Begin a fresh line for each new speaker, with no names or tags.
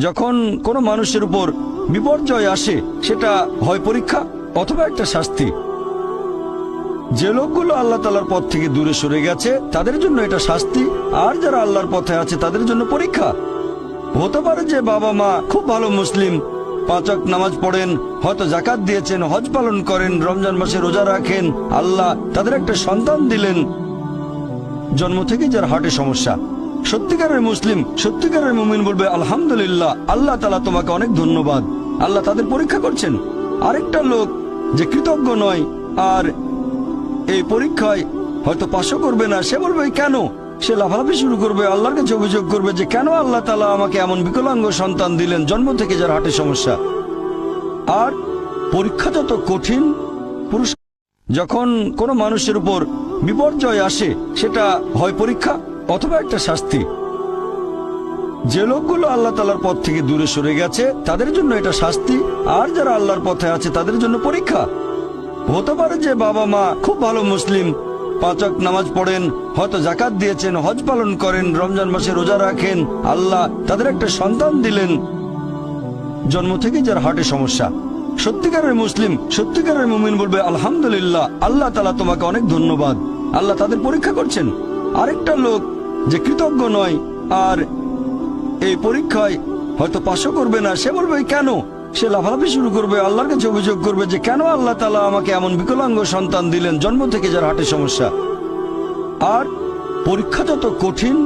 যখন কোনো মানুষের উপর বিপর্যয় আসে, সেটা হয় পরীক্ষা অথবা একটা শাস্তি। যে লোকগুলো আল্লাহ তাআলার পথ থেকে দূরে সরে গেছে তাদের জন্য এটা শাস্তি, আর যারা আল্লাহর পথে আছে তাদের জন্য পরীক্ষা। হতে পারে যে বাবা মা খুব ভালো মুসলিম, 5 ওয়াক্ত নামাজ পড়েন, হয়তো যাকাত দিয়েছেন, হজ পালন করেন, রমজান মাসে রোজা রাখেন, আল্লাহ তাদের একটা সন্তান দিলেন জন্ম থেকে যার হার্টে সমস্যা। সত্যিকারের মুসলিম, সত্যিকারের মুমিন বলবে আলহামদুলিল্লাহ, আল্লাহ তাআলা তোমাকে অনেক ধন্যবাদ। আল্লাহ তাদের পরীক্ষা করছেন। আরেকটা লোক যে কৃতজ্ঞ নয় আর এই পরীক্ষায় হয়তো পাশও করবে না, সে বলবে কেন? সে লাফালাফি শুরু করবে, আল্লাহর কাছে অভিযোগ করবে যে কেন আল্লাহ তাআলা আমাকে এমন বিকলাঙ্গ সন্তান দিলেন জন্ম থেকে যার হার্টে সমস্যা। আর পরীক্ষা যত কঠিন, যখন কোনো মানুষের উপর বিপর্যয় আসে, সেটা হয় পরীক্ষা অথবা একটা শাস্তি। যে লোকগুলো আল্লাহ তাআলার পথ থেকে দূরে সরে গেছে তাদের জন্য এটা শাস্তি, আর যারা আল্লাহর পথে আছে তাদের জন্য পরীক্ষা। হতে পারে যে বাবা মা খুব ভালো মুসলিম, 5 ওয়াক্ত নামাজ পড়েন, হয়তো যাকাত দিয়েছেন, হজ পালন করেন, রমজান মাসে রোজা রাখেন, আল্লাহ তাদের একটা সন্তান দিলেন জন্ম থেকে যার হার্টে সমস্যা। সত্যিকারের মুসলিম, সত্যিকারের মুমিন বলবে আলহামদুলিল্লাহ, আল্লাহ তাআলা তোমাকে অনেক ধন্যবাদ। আল্লাহ তাদের পরীক্ষা করছেন। আরেকটা লোক যে কৃতজ্ঞ নয় আর এই পরীক্ষায় হয়তো পাশও করবে না, সে বলবে কেন? সে লাফালাফি শুরু করবে, আল্লাহর কাছে অভিযোগ করবে যে কেন আল্লাহ তাআলা আমাকে এমন বিকলাঙ্গ সন্তান দিলেন জন্ম থেকে যার হার্টে সমস্যা। আর পরীক্ষা যত কঠিন,